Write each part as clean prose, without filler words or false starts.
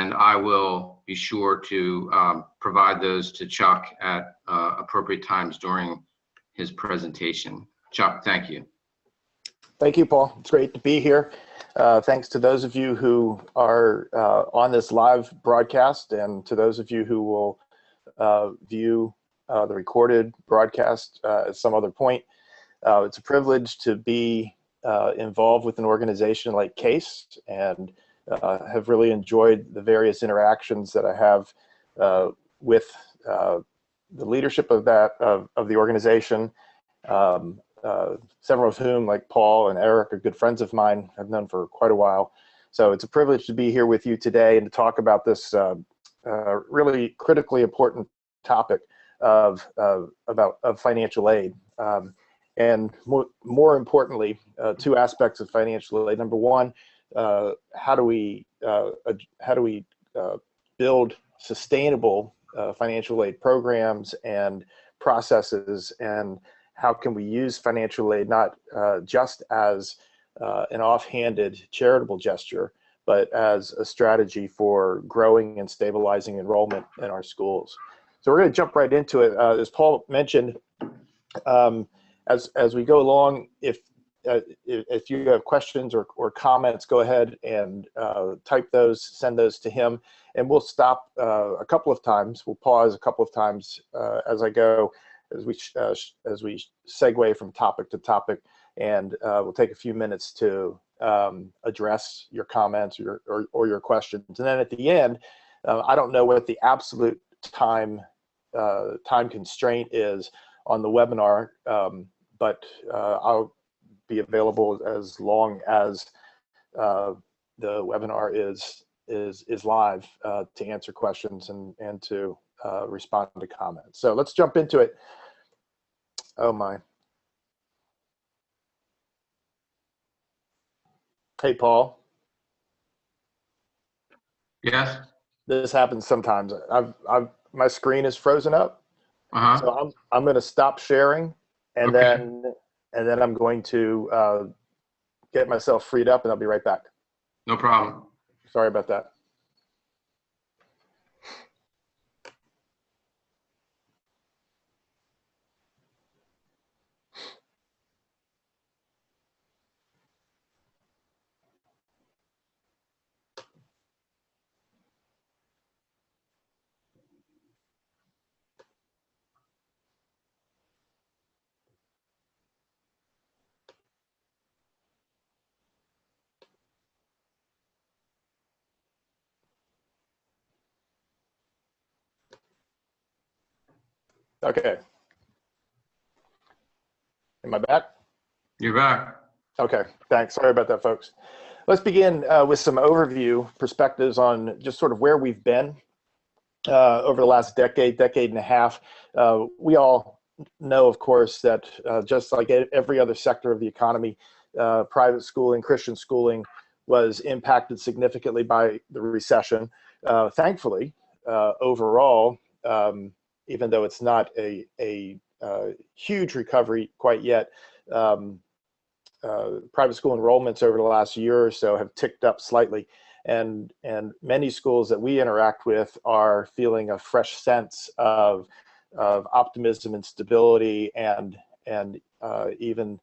and I will be sure to provide those to Chuck at appropriate times during his presentation. Chuck, thank you. Thank you, Paul. It's great to be here. Thanks to those of you who are on this live broadcast, and to those of you who will view the recorded broadcast at some other point. It's a privilege to be involved with an organization like CACE, and have really enjoyed the various interactions that I have with the leadership of the organization. Several of whom, like Paul and Eric, are good friends of mine I've known for quite a while. So it's a privilege to be here with you today and to talk about this really critically important topic of financial aid. And more importantly, two aspects of financial aid. Number one, how do we build sustainable financial aid programs and processes, and how can we use financial aid not just as an offhanded charitable gesture, but as a strategy for growing and stabilizing enrollment in our schools. So we're going to jump right into it. As Paul mentioned, as we go along, if you have questions or comments, go ahead and type those, send those to him, and we'll stop a couple of times. We'll pause a couple of times as I go, as we segue from topic to topic, and we'll take a few minutes to address your comments or your questions. And then at the end, I don't know what the absolute time constraint is on the webinar, but I'll be available as long as the webinar is live to answer questions and to respond to comments. So let's jump into it. Oh my. Hey, Paul. Yes. This happens sometimes. My screen is frozen up. So I'm going to stop sharing, and then I'm going to get myself freed up, and I'll be right back. No problem. Sorry about that. Okay. Am I back? You're back. Okay, thanks. Sorry about that, folks. Let's begin with some overview perspectives on just sort of where we've been over the last decade and a half. We all know, of course, that just like every other sector of the economy, private schooling, Christian schooling was impacted significantly by the recession. Thankfully, overall, even though it's not a huge recovery quite yet, private school enrollments over the last year or so have ticked up slightly, and many schools that we interact with are feeling a fresh sense of optimism and stability, and even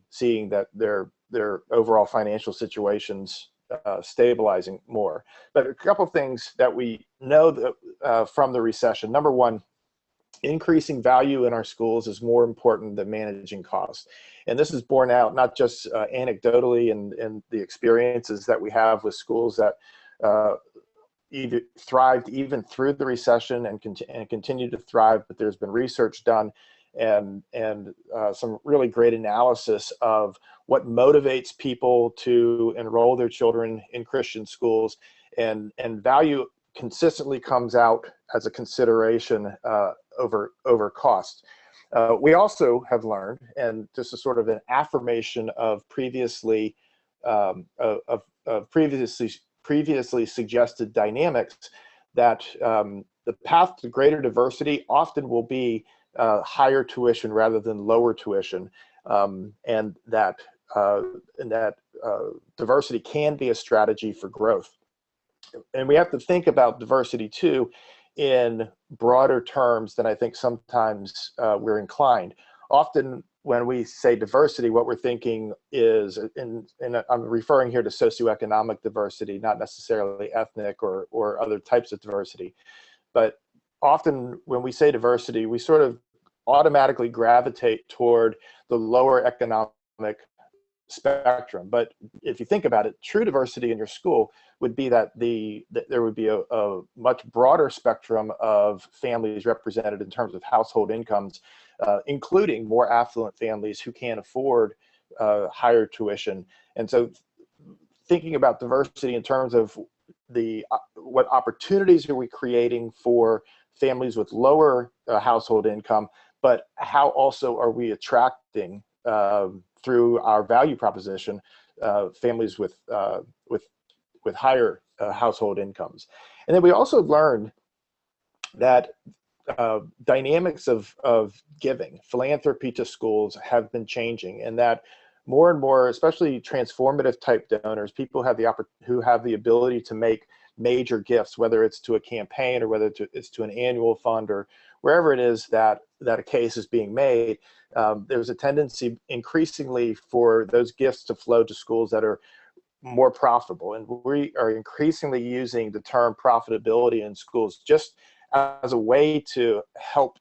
seeing that their overall financial situations stabilizing more. But a couple of things that we know that, from the recession. Number one, increasing value in our schools is more important than managing costs. And this is borne out not just anecdotally in the experiences that we have with schools that either thrived even through the recession and continue to thrive, but there's been research done and some really great analysis of what motivates people to enroll their children in Christian schools, and value consistently comes out as a consideration over cost. We also have learned, and this is sort of an affirmation of previously suggested dynamics, that the path to greater diversity often will be higher tuition rather than lower tuition, and that diversity can be a strategy for growth. And we have to think about diversity too in broader terms than I think sometimes we're inclined. Often when we say diversity, what we're thinking is, and I'm referring here to socioeconomic diversity, not necessarily ethnic or other types of diversity. But often when we say diversity, we sort of automatically gravitate toward the lower economic spectrum. But if you think about it, true diversity in your school would be that there would be a much broader spectrum of families represented in terms of household incomes, including more affluent families who can't afford higher tuition. And so thinking about diversity in terms of what opportunities are we creating for families with lower household income, but how also are we attracting through our value proposition families with higher household incomes. And then we also learned that dynamics of giving, philanthropy to schools have been changing, and that more and more, especially transformative type donors, people who have the ability to make major gifts, whether it's to a campaign or whether it's to an annual fund or wherever it is that a case is being made, there's a tendency increasingly for those gifts to flow to schools that are more profitable. And we are increasingly using the term profitability in schools just as a way to help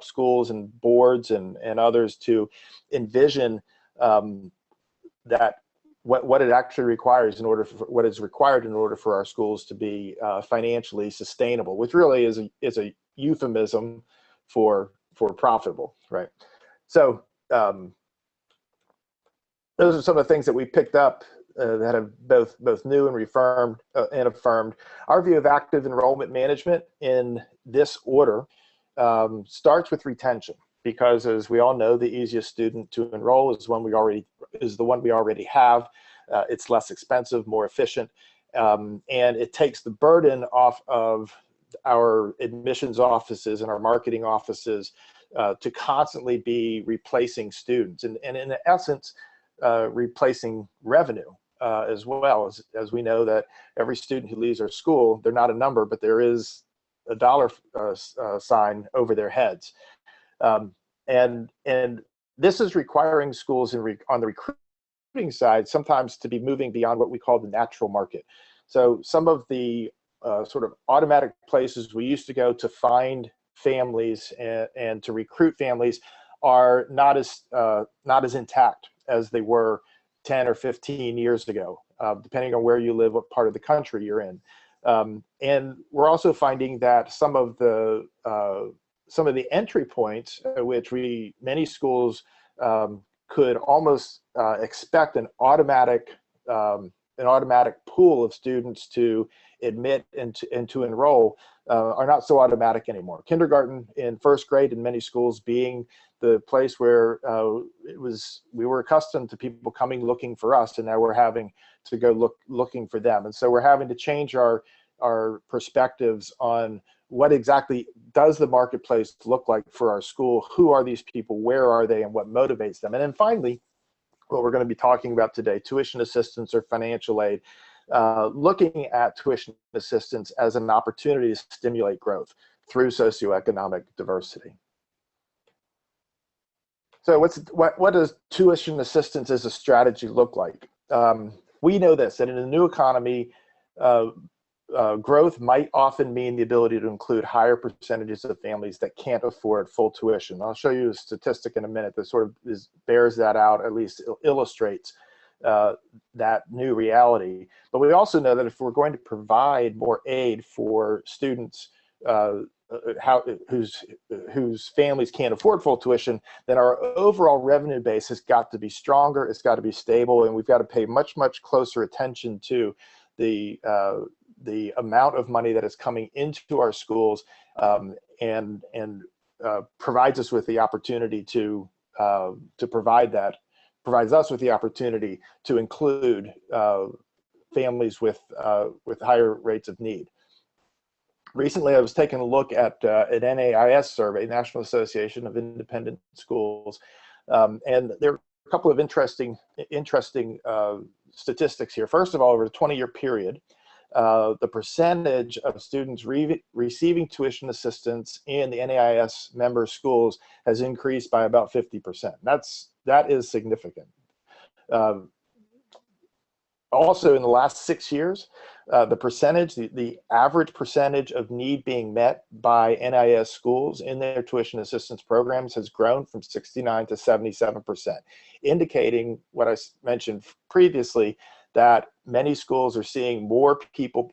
schools and boards and others to envision that what it actually requires what is required in order for our schools to be financially sustainable, which really is a euphemism for profitable, right? So those are some of the things that we picked up that have both new and affirmed. Our view of active enrollment management in this order starts with retention, because as we all know, the easiest student to enroll is the one we already have. It's less expensive, more efficient, and it takes the burden off of our admissions offices and our marketing offices to constantly be replacing students, and in essence, replacing revenue as well. As we know that every student who leaves our school, they're not a number, but there is a dollar sign over their heads. And this is requiring schools on the recruiting side sometimes to be moving beyond what we call the natural market. So some of the sort of automatic places we used to go to find families and to recruit families are not as intact as they were 10 or 15 years ago, depending on where you live, what part of the country you're in. And we're also finding that some of the entry points at which many schools could almost expect an automatic pool of students to admit and to enroll are not so automatic anymore. Kindergarten and first grade in many schools being the place where we were accustomed to people coming looking for us, and now we're having to go looking for them. And so we're having to change our perspectives on what exactly does the marketplace look like for our school, who are these people, where are they, and what motivates them. And then finally, what we're going to be talking about today, tuition assistance or financial aid, looking at tuition assistance as an opportunity to stimulate growth through socioeconomic diversity. So what does tuition assistance as a strategy look like? We know this, that in a new economy, growth might often mean the ability to include higher percentages of families that can't afford full tuition. I'll show you a statistic in a minute that sort of bears that out, at least illustrates that new reality. But we also know that if we're going to provide more aid for students whose families can't afford full tuition, then our overall revenue base has got to be stronger, it's got to be stable, and we've got to pay much closer attention to the amount of money that is coming into our schools and provides us with the opportunity to provides us with the opportunity to include families with higher rates of need. Recently, I was taking a look at an NAIS survey, National Association of Independent Schools, and they're a couple of interesting statistics here. First of all, over a 20-year period, the percentage of students receiving tuition assistance in the NAIS member schools has increased by about 50%. That is significant. Also, in the last 6 years, the average percentage of need being met by NAIS schools in their tuition assistance programs has grown from 69 to 77%, indicating what I mentioned previously, that many schools are seeing more people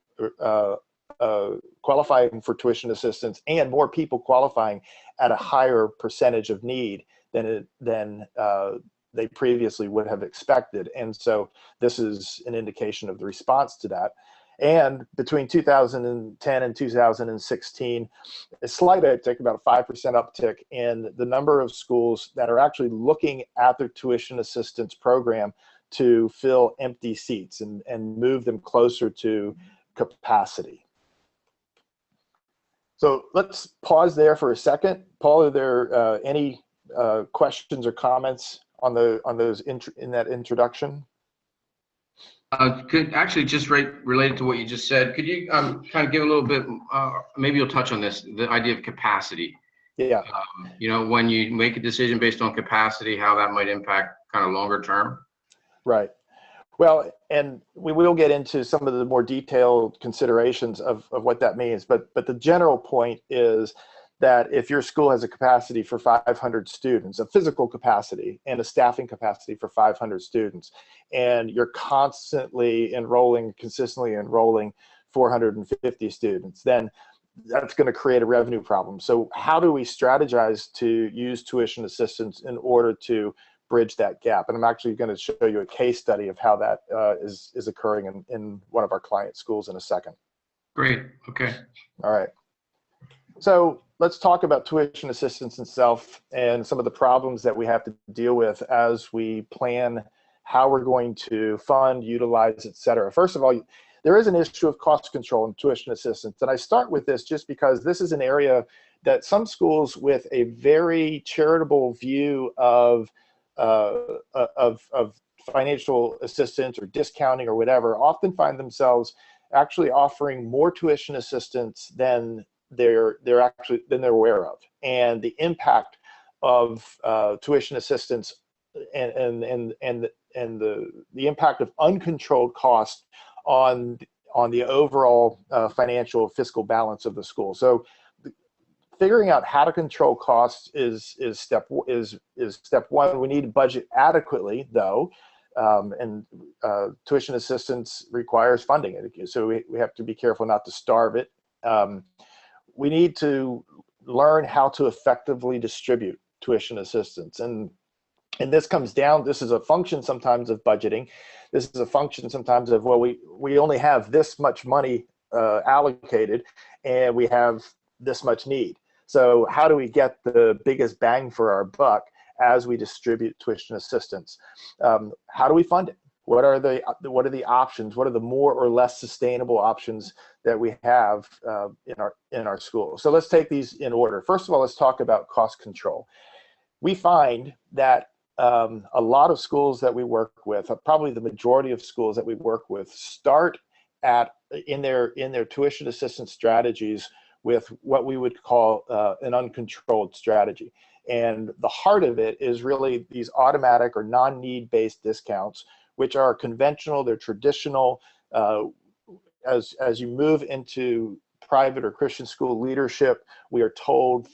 qualifying for tuition assistance and more people qualifying at a higher percentage of need than they previously would have expected. And so this is an indication of the response to that. And between 2010 and 2016, a slight uptick, about a 5% uptick in the number of schools that are actually looking at their tuition assistance program to fill empty seats and move them closer to capacity. So let's pause there for a second. Paul, are there any questions or comments on those in that introduction? Could actually just related to what you just said, could you kind of give a little bit, maybe you'll touch on this, the idea of capacity. Yeah. You know, when you make a decision based on capacity, how that might impact kind of longer term. Right. Well, and we will get into some of the more detailed considerations of what that means, but the general point is that if your school has a capacity for 500 students, a physical capacity and a staffing capacity for 500 students, and you're consistently enrolling 450 students, then that's going to create a revenue problem. So how do we strategize to use tuition assistance in order to bridge that gap? And I'm actually going to show you a case study of how that is occurring in one of our client schools in a second. Great. Okay. All right. So let's talk about tuition assistance itself and some of the problems that we have to deal with as we plan how we're going to fund, utilize, et cetera. First of all, there is an issue of cost control in tuition assistance. And I start with this just because this is an area that some schools with a very charitable view of financial assistance or discounting or whatever often find themselves actually offering more tuition assistance than they're aware of, and the impact of tuition assistance and the impact of uncontrolled cost on the overall financial fiscal balance of the school. So figuring out how to control costs is step one. We need to budget adequately, though, and tuition assistance requires funding, so we have to be careful not to starve it. We need to learn how to effectively distribute tuition assistance. And this comes down, this is a function sometimes of budgeting. This is a function sometimes of, well, we only have this much money allocated and we have this much need. So how do we get the biggest bang for our buck as we distribute tuition assistance? How do we fund it? What are the options? What are the more or less sustainable options that we have in our school? So let's take these in order. First of all, let's talk about cost control. We find that a lot of schools that we work with, probably the majority of schools that we work with, start in their tuition assistance strategies with what we would call an uncontrolled strategy. And the heart of it is really these automatic or non-need based discounts, which are conventional, they're traditional. As you move into private or Christian school leadership, we are told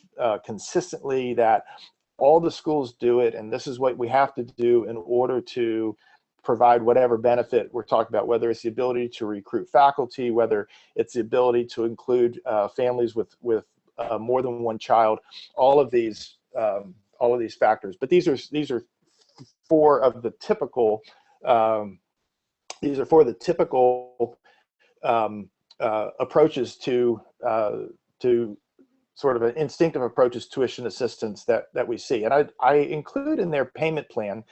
consistently that all the schools do it, and this is what we have to do in order to provide whatever benefit we're talking about, whether it's the ability to recruit faculty, whether it's the ability to include families with more than one child, all of these factors. But these are four of the typical approaches to sort of an instinctive approaches to tuition assistance that we see. And I include in their payment plan,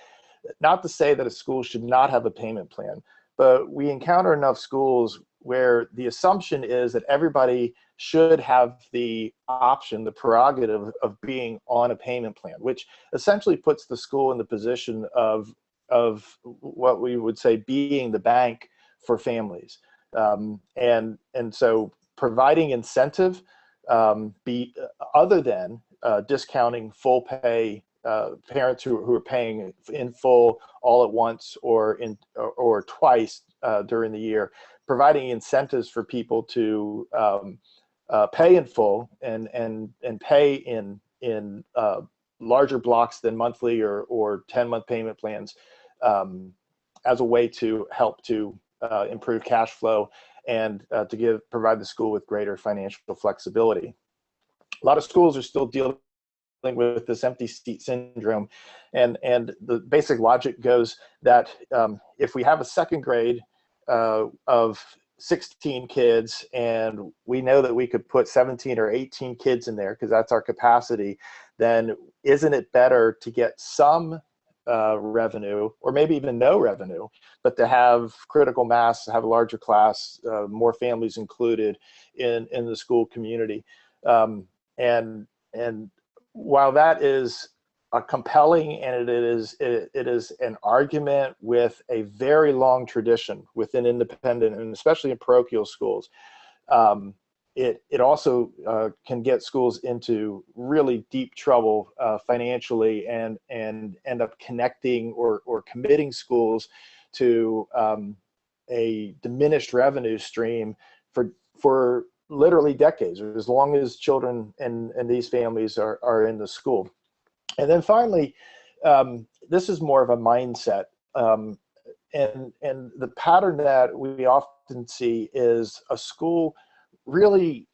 not to say that a school should not have a payment plan, but we encounter enough schools where the assumption is that everybody should have the option, the prerogative of being on a payment plan, which essentially puts the school in the position of what we would say being the bank for families. And so providing incentive other than discounting full pay parents who are paying in full all at once or twice during the year, providing incentives for people to pay in full and pay in larger blocks than monthly or 10-month payment plans as a way to help to improve cash flow and to provide the school with greater financial flexibility. A lot of schools are still dealing with this empty seat syndrome, and the basic logic goes that if we have a second grade of 16 kids and we know that we could put 17 or 18 kids in there because that's our capacity, then isn't it better to get some revenue, or maybe even no revenue, but to have critical mass, have a larger class, more families included in the school community? And while that is a compelling and it is an argument with a very long tradition within independent and especially in parochial schools, it also can get schools into really deep trouble financially and end up connecting or committing schools to a diminished revenue stream for literally decades, or as long as children and these families are in the school. And then finally, this is more of a mindset. And the pattern that we often see is a school really,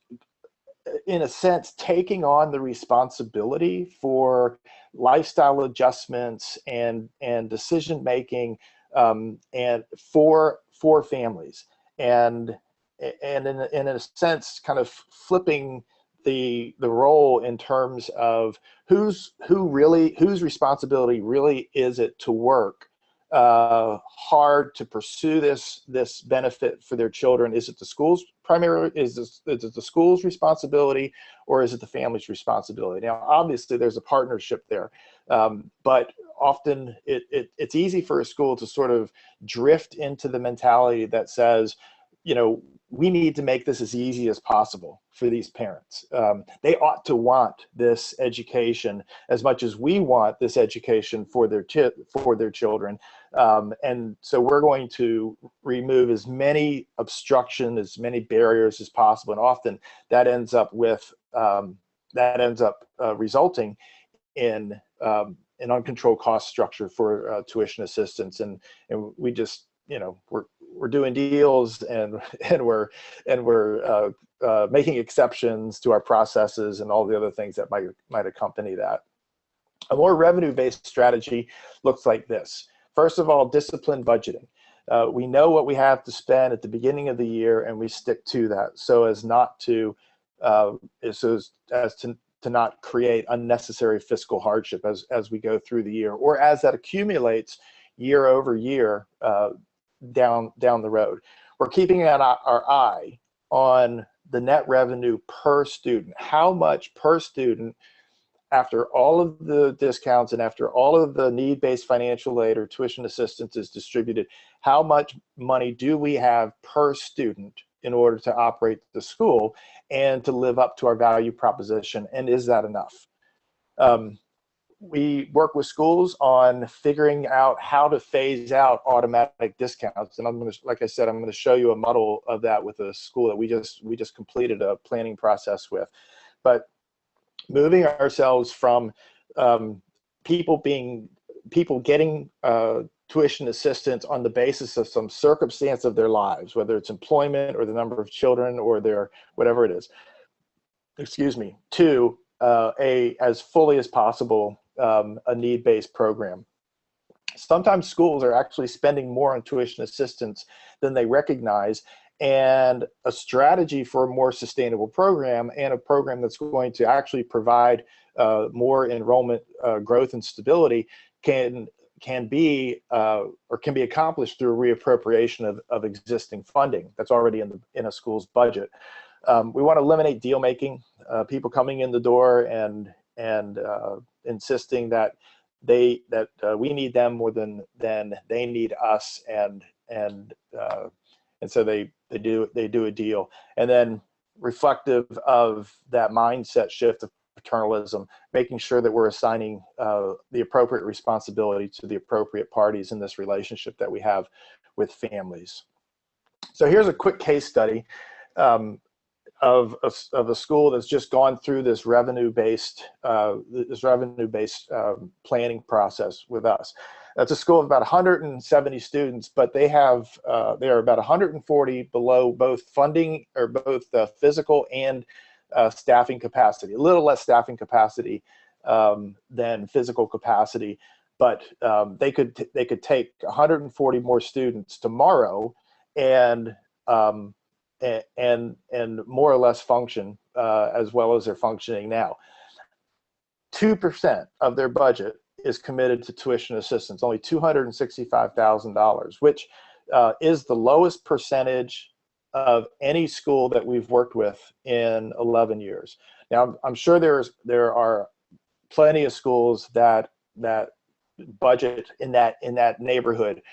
in a sense, taking on the responsibility for lifestyle adjustments and decision making and for families, and in a sense kind of flipping the role in terms of whose responsibility really is it to work hard to pursue this benefit for their children. Is it the school's primarily, is it the school's responsibility, or is it the family's responsibility? Now, obviously there's a partnership there, but often it's easy for a school to sort of drift into the mentality that says, we need to make this as easy as possible for these parents. They ought to want this education as much as we want this education for their children. And so we're going to remove as many obstructions, as many barriers as possible. And often that ends up resulting in an uncontrolled cost structure for tuition assistance. And we just, we're doing deals and we're making exceptions to our processes and all the other things that might accompany that. A more revenue-based strategy looks like this. First of all, disciplined budgeting. We know what we have to spend at the beginning of the year, and we stick to that so as not to not create unnecessary fiscal hardship as we go through the year, or as that accumulates year over year down the road. We're keeping our eye on the net revenue per student. How much per student, after all of the discounts and after all of the need-based financial aid or tuition assistance is distributed, how much money do we have per student in order to operate the school and to live up to our value proposition? And is that enough? We work with schools on figuring out how to phase out automatic discounts. And like I said, I'm going to show you a model of that with a school that we just completed a planning process with. But moving ourselves from people getting tuition assistance on the basis of some circumstance of their lives, whether it's employment or the number of children or their whatever it is, to as fully as possible a need-based program. Sometimes schools are actually spending more on tuition assistance than they recognize, and a strategy for a more sustainable program and a program that's going to actually provide more enrollment growth and stability can can be accomplished through a reappropriation of existing funding that's already in a school's budget. We want to eliminate deal making, people coming in the door and insisting that we need them more than they need us, and so they do a deal. And then, reflective of that mindset shift of paternalism, making sure that we're assigning the appropriate responsibility to the appropriate parties in this relationship that we have with families. So here's a quick case study of a school that's just gone through this revenue-based planning process with us. That's a school of about 170 students, but they are about 140 below both funding, or both physical and staffing capacity. A little less staffing capacity than physical capacity, but they could take 140 more students tomorrow and more or less function as well as they're functioning now. 2% of their budget is committed to tuition assistance, only $265,000, which is the lowest percentage of any school that we've worked with in 11 years. Now, I'm sure there are plenty of schools that budget in that neighborhood,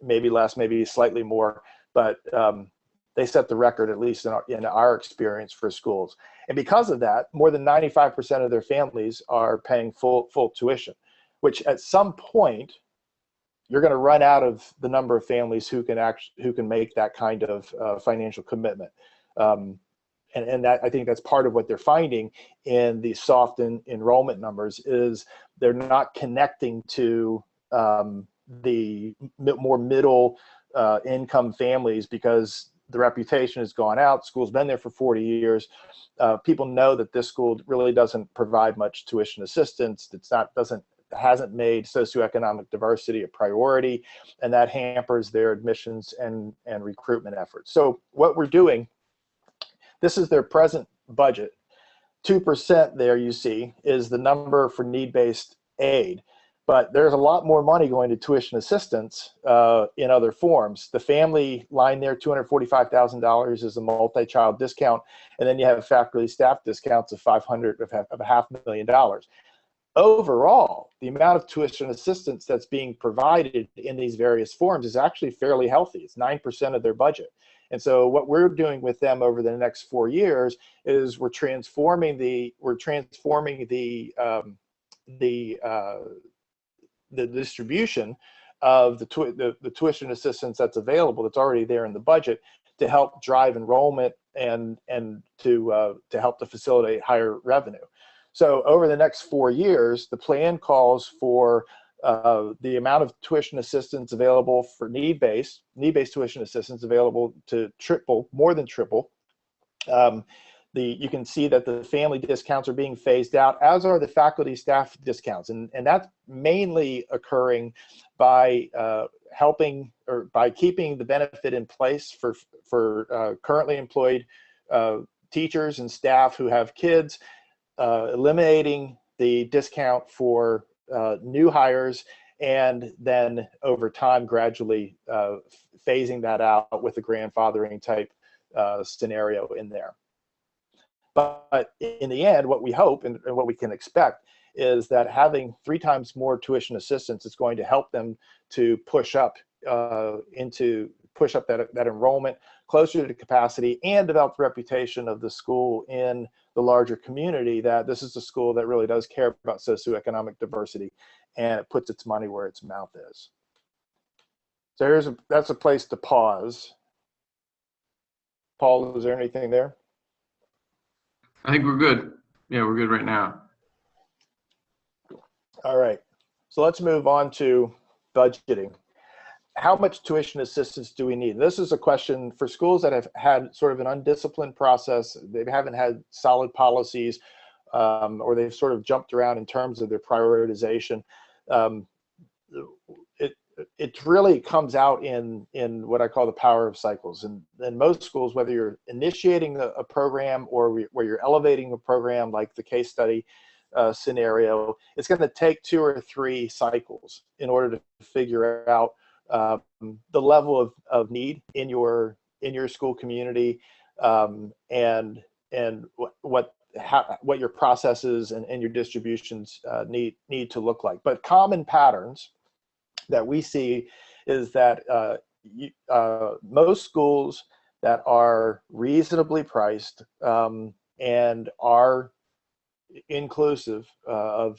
maybe less, maybe slightly more, but they set the record, at least in our experience, for schools. And because of that, more than 95% of their families are paying full tuition, which at some point you're going to run out of the number of families who can make that kind of financial commitment. And that, I think that's part of what they're finding in the soft enrollment numbers, is they're not connecting to the more middle income families, because the reputation has gone out. School's been there for 40 years. People know that this school really doesn't provide much tuition assistance. Hasn't made socioeconomic diversity a priority, and that hampers their admissions and recruitment efforts. So what we're doing, this is their present budget. 2% there, you see, is the number for need-based aid. But there's a lot more money going to tuition assistance in other forms. The family line there, $245,000, is a multi-child discount, and then you have faculty staff discounts of $500,000. Overall, the amount of tuition assistance that's being provided in these various forms is actually fairly healthy. It's 9% of their budget. And so what we're doing with them over the next 4 years is we're transforming the distribution of the tuition assistance that's available, that's already there in the budget, to help drive enrollment and to help to facilitate higher revenue. So over the next 4 years, the plan calls for the amount of tuition assistance available for need-based tuition assistance available to more than triple. You can see that the family discounts are being phased out, as are the faculty staff discounts, and that's mainly occurring by helping, or by keeping the benefit in place for currently employed teachers and staff who have kids, eliminating the discount for new hires, and then over time gradually phasing that out with a grandfathering type scenario in there. But in the end, what we hope and what we can expect is that having 3 times more tuition assistance is going to help them to push up that enrollment closer to capacity, and develop the reputation of the school in the larger community that this is a school that really does care about socioeconomic diversity, and it puts its money where its mouth is. So that's a place to pause. Paul, is there anything there? I think we're good. Yeah, we're good right now. All right. So let's move on to budgeting. How much tuition assistance do we need? This is a question for schools that have had sort of an undisciplined process. They haven't had solid policies, or they've sort of jumped around in terms of their prioritization. It really comes out in what I call the power of cycles. And in most schools, whether you're initiating a program or where you're elevating a program like the case study scenario, it's going to take 2 or 3 cycles in order to figure out the level of need in your school community, and what your processes and your distributions need to look like. But common patterns that we see is that most schools that are reasonably priced and are inclusive are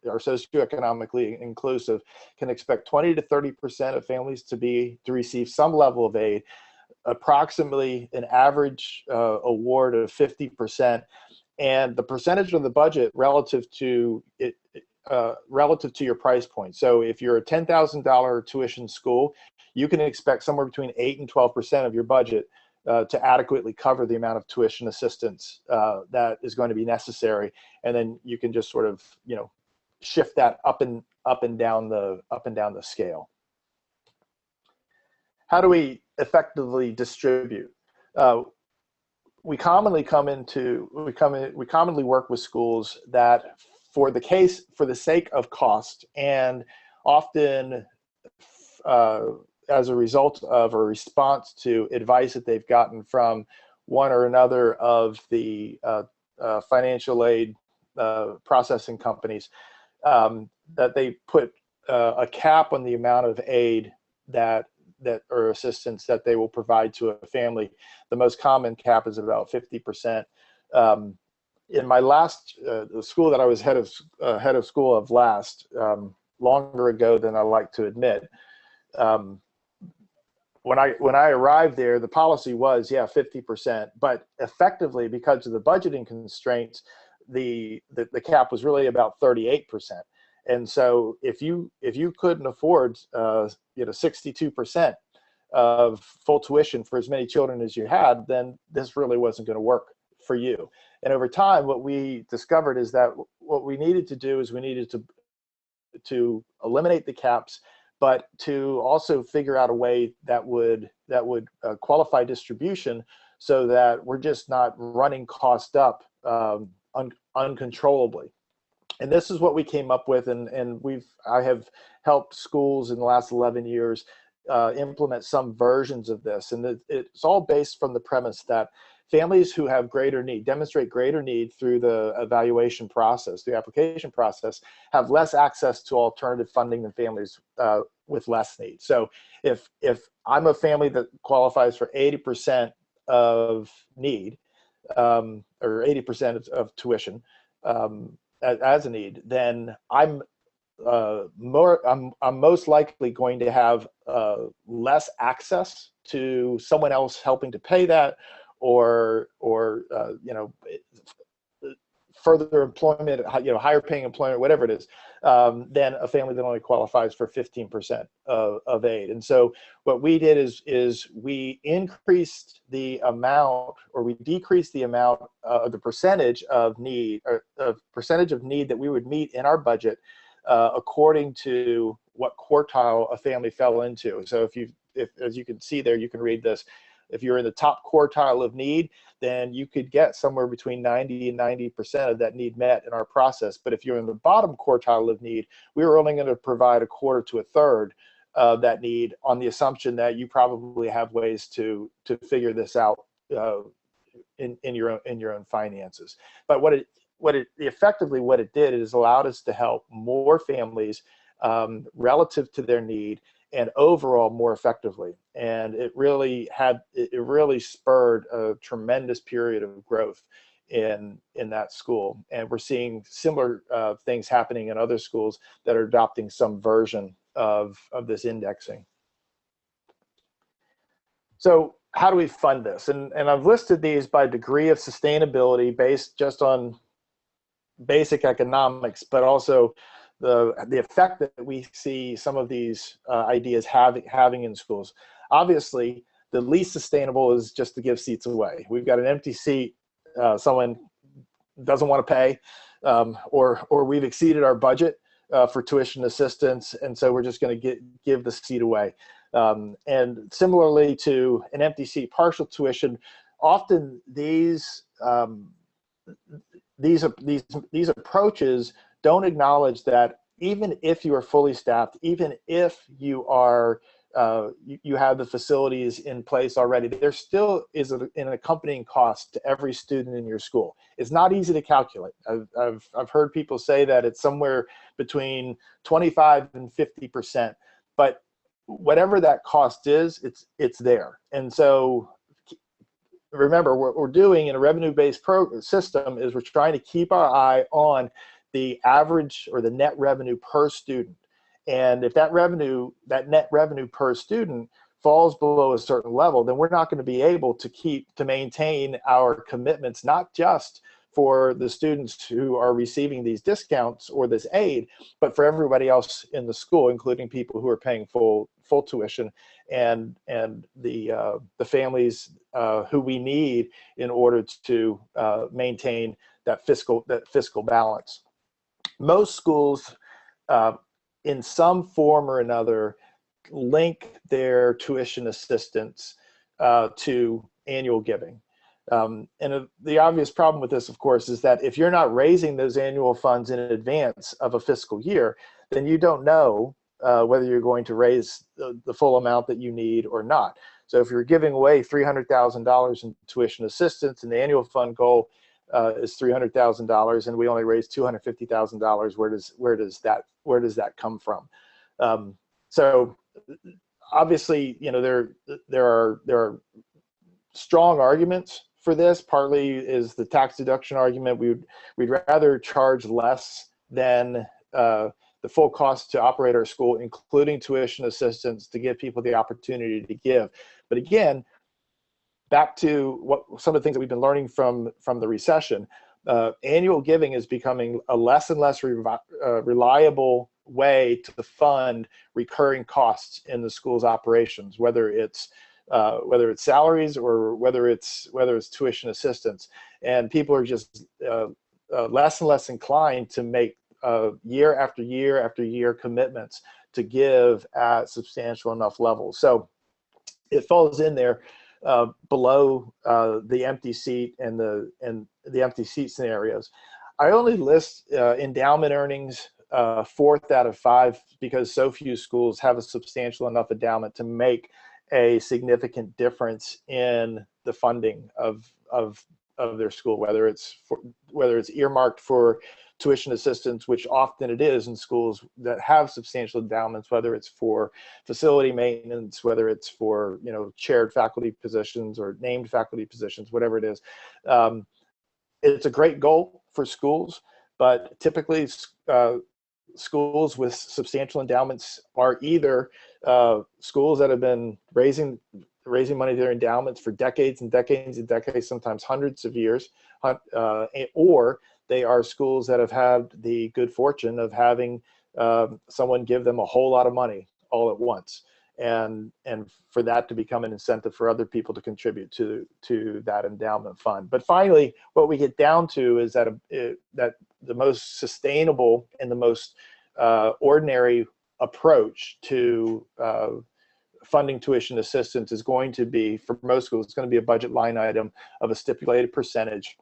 socioeconomically inclusive can expect 20 to 30% of families to receive some level of aid, approximately an average award of 50%, and the percentage of the budget relative to it relative to your price point. So if you're a $10,000 tuition school, you can expect somewhere between 8 and 12% of your budget to adequately cover the amount of tuition assistance that is going to be necessary, and then you can just sort of shift that up and down the scale. How do we effectively distribute? We commonly work with schools that, for the sake of cost, and often as a result of a response to advice that they've gotten from one or another of the financial aid processing companies, that they put a cap on the amount of aid or assistance that they will provide to a family. The most common cap is about 50%. In my last the school that I was head of school of last, longer ago than I like to admit, when I arrived there, the policy was 50%, but effectively, because of the budgeting constraints, the cap was really about 38%. And so if you couldn't afford 62% of full tuition for as many children as you had, then this really wasn't going to work for you. And over time, what we discovered is that what we needed to do is we needed to eliminate the caps, but to also figure out a way that would qualify distribution, so that we're just not running cost up uncontrollably. And this is what we came up with, and I have helped schools in the last 11 years implement some versions of this, and it's all based from the premise that families who have demonstrate greater need through the evaluation process, the application process, have less access to alternative funding than families with less need. So if I'm a family that qualifies for 80% of need, or 80% of tuition as a need, then I'm most likely going to have less access to someone else helping to pay that, or further employment, higher paying employment, whatever it is, than a family that only qualifies for 15% of aid. And so what we did is we increased the amount, or we decreased the amount of the percentage of need, or of percentage of need that we would meet in our budget according to what quartile a family fell into. So if as you can see there, you can read this. If you're in the top quartile of need, then you could get somewhere between 90 and 90% of that need met in our process. But if you're in the bottom quartile of need, we were only going to provide a quarter to a third of that need, on the assumption that you probably have ways to figure this out in your own finances. But what it did is allowed us to help more families relative to their need, and overall more effectively. And it really spurred a tremendous period of growth in that school. And we're seeing similar things happening in other schools that are adopting some version of this indexing. So how do we fund this? And I've listed these by degree of sustainability based just on basic economics, but also the effect that we see some of these ideas having in schools. Obviously, the least sustainable is just to give seats away. We've got an empty seat, someone doesn't want to pay, or we've exceeded our budget for tuition assistance, and so we're just going to give the seat away. And similarly to an empty seat, partial tuition, often these these approaches don't acknowledge that even if you are fully staffed, even if you are you have the facilities in place already, there still is an accompanying cost to every student in your school. It's not easy to calculate. I've heard people say that it's somewhere between 25 and 50%, but whatever that cost is, it's there. And so remember, what we're doing in a revenue-based system is we're trying to keep our eye on the average or the net revenue per student. And if that net revenue per student falls below a certain level, then we're not going to be able to maintain our commitments, not just for the students who are receiving these discounts or this aid, but for everybody else in the school, including people who are paying full tuition and the families who we need in order to maintain that fiscal balance. Most schools, in some form or another, link their tuition assistance to annual giving. The obvious problem with this, of course, is that if you're not raising those annual funds in advance of a fiscal year, then you don't know whether you're going to raise the full amount that you need or not. So if you're giving away $300,000 in tuition assistance and the annual fund goal is $300,000 and we only raise $250,000, where does that come from? So obviously, you know, there are strong arguments for this. Partly is the tax deduction argument. We'd rather charge less than the full cost to operate our school, including tuition assistance, to give people the opportunity to give. But again, back to some of the things that we've been learning from the recession, annual giving is becoming a less and less reliable way to fund recurring costs in the school's operations, whether it's salaries or whether it's tuition assistance. And people are just less and less inclined to make year after year after year commitments to give at substantial enough levels. So it falls in there below the empty seat and the empty seat scenarios. I only list endowment earnings 4th out of 5 because so few schools have a substantial enough endowment to make a significant difference in the funding of their school, whether it's earmarked for tuition assistance, which often it is in schools that have substantial endowments, whether it's for facility maintenance, whether it's for, you know, chaired faculty positions or named faculty positions, whatever it is. It's a great goal for schools, but typically schools with substantial endowments are either schools that have been raising money to their endowments for decades and decades and decades, sometimes hundreds of years, or they are schools that have had the good fortune of having someone give them a whole lot of money all at once, and for that to become an incentive for other people to contribute to that endowment fund. But finally, what we get down to is that that the most sustainable and the most ordinary approach to funding tuition assistance is going to be, for most schools, it's going to be a budget line item of a stipulated percentage,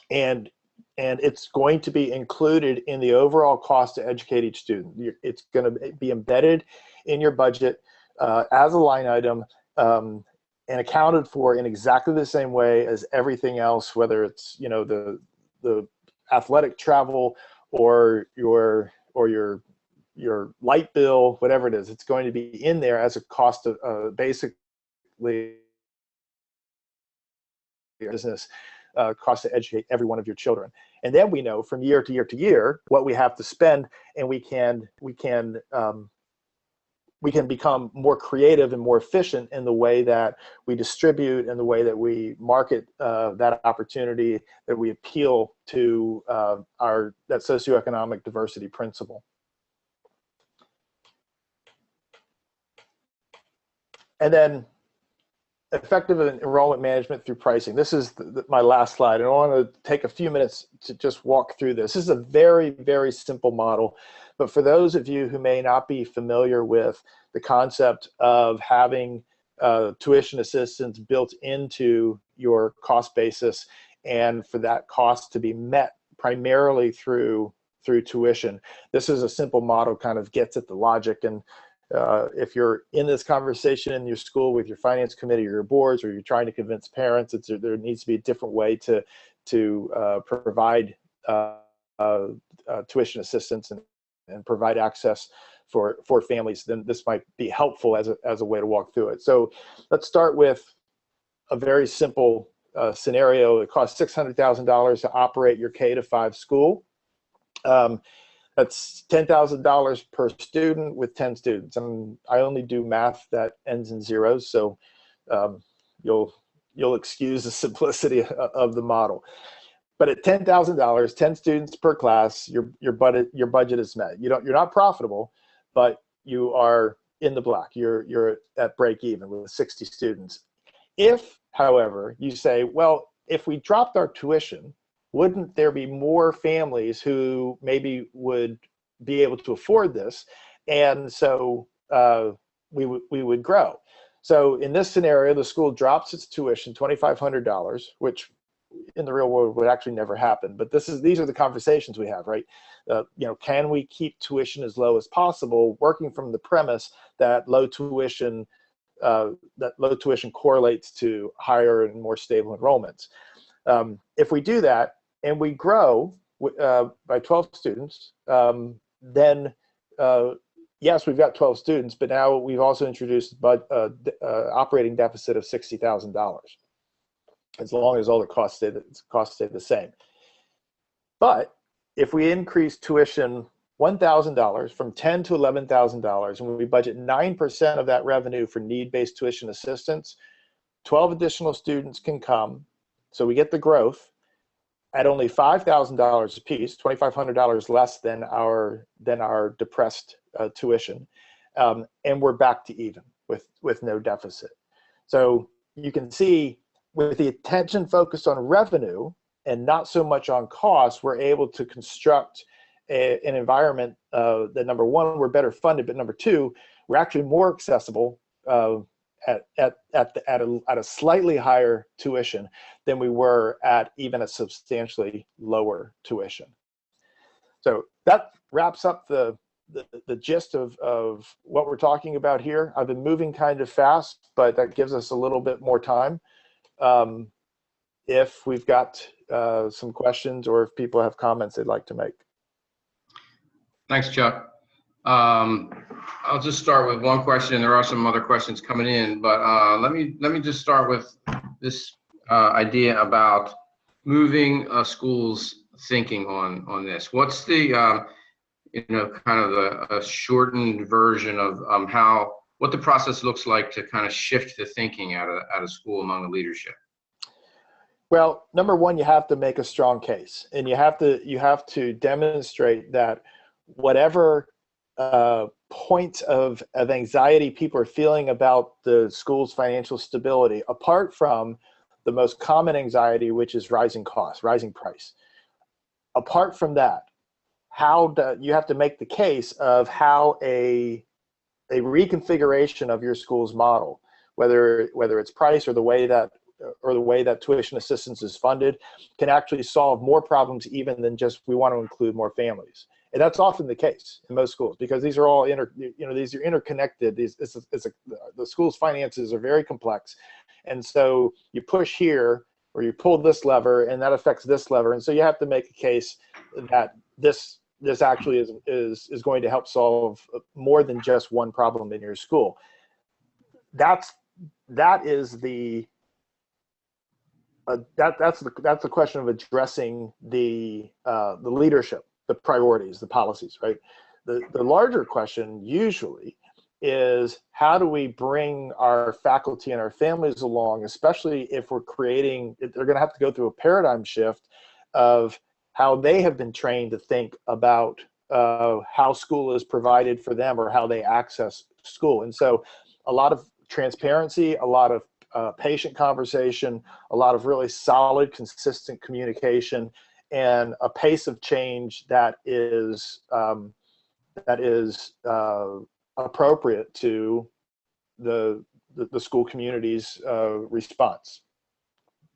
and it's going to be included in the overall cost to educate each student. It's going to be embedded in your budget as a line item and accounted for in exactly the same way as everything else, whether it's, you know, the athletic travel or your light bill, whatever it is. It's going to be in there as a cost of basically business cost to educate every one of your children. And then we know from year to year to year what we have to spend, and we can become more creative and more efficient in the way that we distribute and the way that we market that opportunity, that we appeal to that socioeconomic diversity principle. And then effective enrollment management through pricing. This is my last slide. And I want to take a few minutes to just walk through this. This is a very, very simple model. But for those of you who may not be familiar with the concept of having tuition assistance built into your cost basis, and for that cost to be met primarily through tuition. This is a simple model, kind of gets at the logic. And if you're in this conversation in your school with your finance committee or your boards, or you're trying to convince parents, there needs to be a different way to provide tuition assistance and provide access for families, then this might be helpful as a way to walk through it. So let's start with a very simple scenario. It costs $600,000 to operate your K-5 school. That's $10,000 per student with 10 students. And I only do math that ends in zeros, so you'll excuse the simplicity of the model. But at $10,000, 10 students per class, your budget is met. You're not profitable, but you are in the black. You're at break even with 60 students. If, however, you say, well, if we dropped our tuition, wouldn't there be more families who maybe would be able to afford this? And so we would grow. So in this scenario, the school drops its tuition, $2,500, which in the real world would actually never happen. But these are the conversations we have, right? Can we keep tuition as low as possible, working from the premise that low tuition correlates to higher and more stable enrollments. If we do that and we grow by 12 students, then yes, we've got 12 students, but now we've also introduced operating deficit of $60,000, as long as all the costs stay the same. But if we increase tuition $1,000 from $10,000 to $11,000, and we budget 9% of that revenue for need-based tuition assistance, 12 additional students can come. So we get the growth at only $5,000 a piece, $2,500 less than our depressed tuition, and we're back to even with no deficit. So you can see, with the attention focused on revenue and not so much on cost, we're able to construct an environment that, number one, we're better funded, but number two, we're actually more accessible at a slightly higher tuition than we were at even a substantially lower tuition. So that wraps up the gist of what we're talking about here. I've been moving kind of fast, but that gives us a little bit more time. If we've got some questions, or if people have comments they'd like to make. Thanks, Chuck. I'll just start with one question. There are some other questions coming in, but let me just start with this idea about moving schools' thinking on this. What's the kind of a shortened version of what the process looks like to kind of shift the thinking at a school among the leadership? Well, number one, you have to make a strong case, and you have to demonstrate that whatever point of anxiety people are feeling about the school's financial stability, apart from the most common anxiety, which is rising costs, rising price. Apart from that, you have to make the case of how a reconfiguration of your school's model, whether it's price or the way that tuition assistance is funded, can actually solve more problems even than just we want to include more families. And that's often the case in most schools, because these are all these are interconnected. The school's finances are very complex, and so you push here or you pull this lever, and that affects this lever, and so you have to make a case that this actually is going to help solve more than just one problem in your school. That's the question of addressing the leadership, the priorities, the policies, right? The larger question usually is, how do we bring our faculty and our families along, especially if they're going to have to go through a paradigm shift of how they have been trained to think about how school is provided for them or how they access school. And so a lot of transparency, a lot of patient conversation, a lot of really solid, consistent communication, and a pace of change that is appropriate to the school community's response.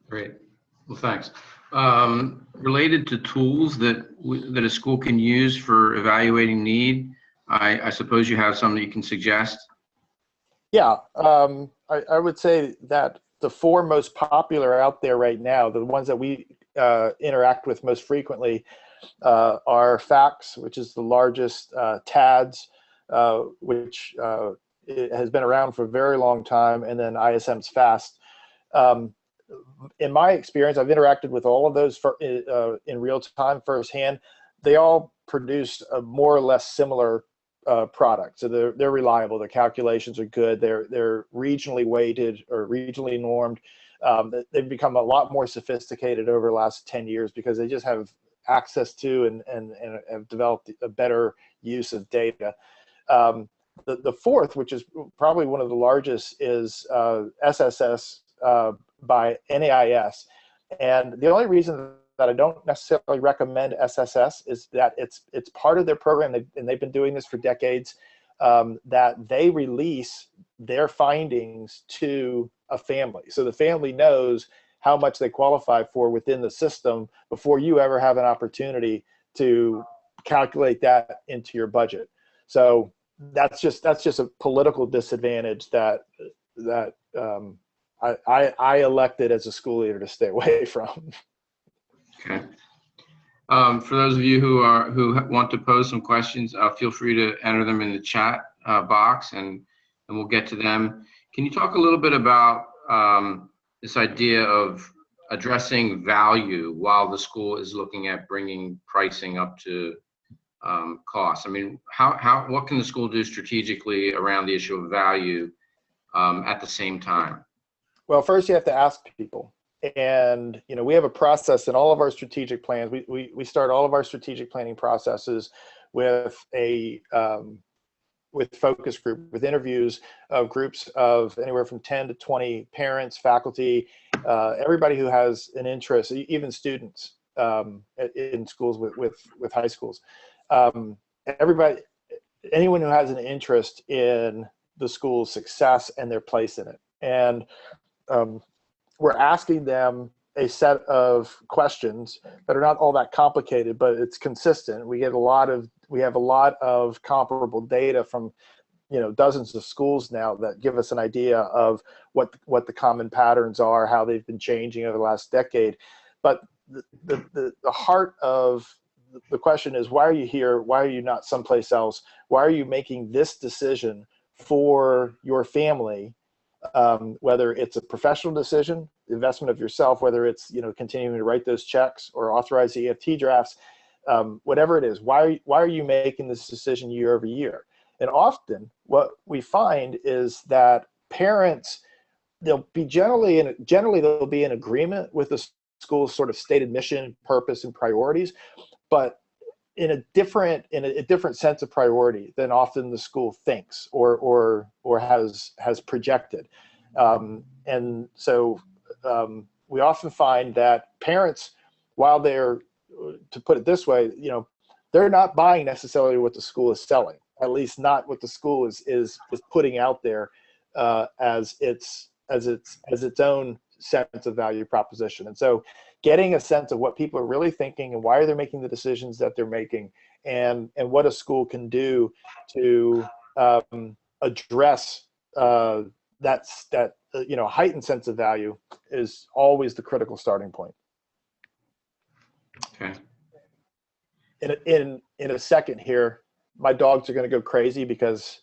Great. Well, thanks. Related to tools that a school can use for evaluating need, I suppose you have some that you can suggest. Yeah, I would say that the four most popular out there right now, the ones that we interact with most frequently, are FACS, which is the largest, TADS, which it has been around for a very long time, and then ISM's FAST. Um, in my experience, I've interacted with all of those in real time firsthand. They all produce a more or less similar product. So they're reliable. The calculations are good. They're regionally weighted or regionally normed. They've become a lot more sophisticated over the last 10 years because they just have access to and have developed a better use of data. The fourth, which is probably one of the largest, is SSS by NAIS. And the only reason that I don't necessarily recommend SSS is that it's part of their program, and they've been doing this for decades, that they release their findings to a family. So the family knows how much they qualify for within the system before you ever have an opportunity to calculate that into your budget. So that's just a political disadvantage that I elected as a school leader to stay away from. Okay. For those of you who want to pose some questions, feel free to enter them in the chat box, and we'll get to them. Can you talk a little bit about this idea of addressing value while the school is looking at bringing pricing up to costs? I mean, what can the school do strategically around the issue of value at the same time? Well, first you have to ask people. And, you know, we have a process in all of our strategic plans. We start all of our strategic planning processes with a with focus group, with interviews of groups of anywhere from 10 to 20 parents, faculty, everybody who has an interest, even students in schools with high schools. Everybody, anyone who has an interest in the school's success and their place in it. And we're asking them a set of questions that are not all that complicated, but it's consistent. We have a lot of comparable data from, you know, dozens of schools now that give us an idea of what the common patterns are, how they've been changing over the last decade. But the heart of the question is, why are you here? Why are you not someplace else? Why are you making this decision for your family? Whether it's a professional decision, investment of yourself, whether it's, you know, continuing to write those checks or authorize the EFT drafts, whatever it is, why are you making this decision year over year? And often what we find is that parents, they'll be generally they'll be in agreement with the school's sort of stated mission, purpose, and priorities, but in a different sense of priority than often the school thinks or has projected. And so we often find that parents, while they're, to put it this way, you know, they're not buying necessarily what the school is selling, at least not what the school is putting out there as its own sense of value proposition. And so getting a sense of what people are really thinking and why are they making the decisions that they're making, and what a school can do to address that you know, heightened sense of value is always the critical starting point. Okay. In a second here, my dogs are going to go crazy because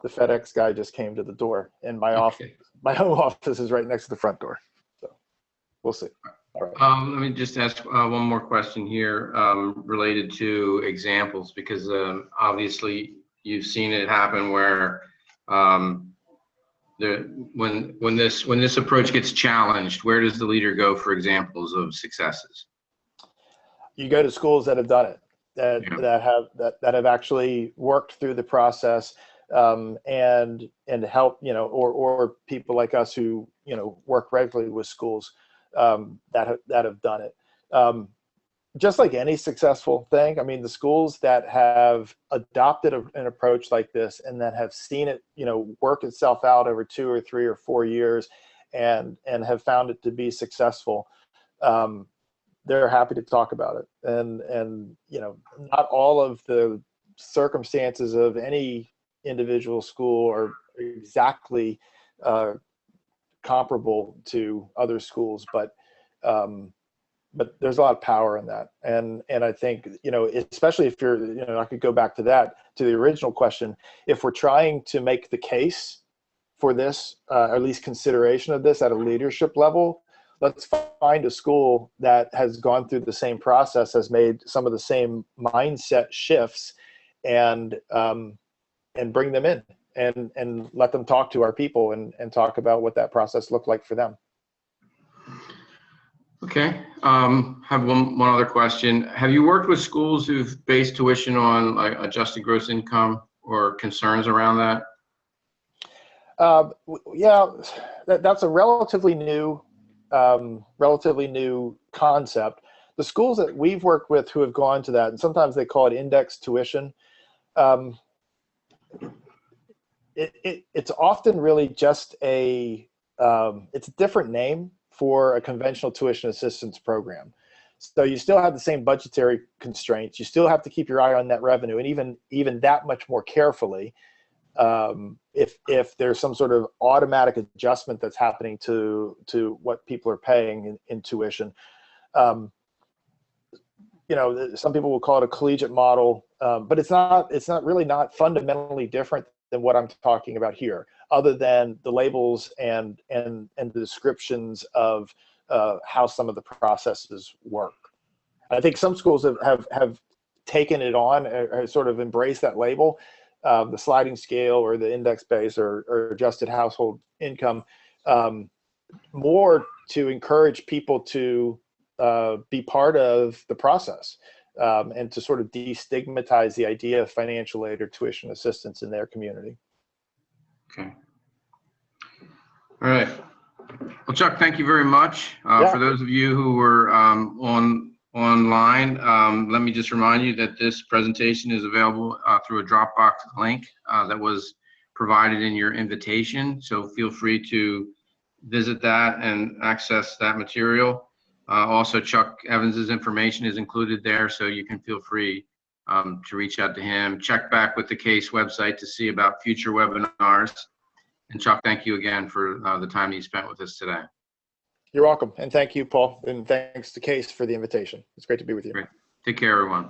the FedEx guy just came to the door, and my office, my home office, is right next to the front door. So we'll see. All right. Let me just ask one more question here related to examples, because obviously you've seen it happen where when this approach gets challenged, where does the leader go for examples of successes? You go to schools that have done it, that have actually worked through the process, and help, you know, or people like us who, you know, work regularly with schools that have done it. Just like any successful thing, I mean, the schools that have adopted an approach like this and that have seen it, you know, work itself out over 2 or 3 or 4 years, and have found it to be successful, they're happy to talk about it. And you know, not all of the circumstances of any individual school are exactly comparable to other schools, but there's a lot of power in that. And I think, you know, especially if you're, you know, I could go back to that, to the original question, if we're trying to make the case for this, or at least consideration of this at a leadership level, let's find a school that has gone through the same process, has made some of the same mindset shifts, and bring them in and let them talk to our people and talk about what that process looked like for them. Okay. Have one other question. Have you worked with schools who've based tuition on like adjusted gross income or concerns around that? Yeah, that's a relatively new concept. The schools that we've worked with who have gone to that, and sometimes they call it index tuition, it's often really just it's a different name for a conventional tuition assistance program. So you still have the same budgetary constraints. You still have to keep your eye on net revenue, and even that much more carefully. If there's some sort of automatic adjustment that's happening to what people are paying in tuition, you know, some people will call it a collegiate model, but it's not really not fundamentally different than what I'm talking about here, other than the labels and the descriptions of how some of the processes work. I think some schools have taken it on, or sort of embraced that label, the sliding scale or the index base or adjusted household income, more to encourage people to be part of the process, and to sort of destigmatize the idea of financial aid or tuition assistance in their community. Okay. All right. Well, Chuck, thank you very much. Yeah. For those of you who were online, let me just remind you that this presentation is available through a Dropbox link that was provided in your invitation. So feel free to visit that and access that material. Also, Chuck Evans's information is included there, so you can feel free to reach out to him. Check back with the CACE website to see about future webinars. And Chuck, thank you again for the time you spent with us today. You're welcome. And thank you, Paul. And thanks to CACE for the invitation. It's great to be with you. Great. Take care, everyone.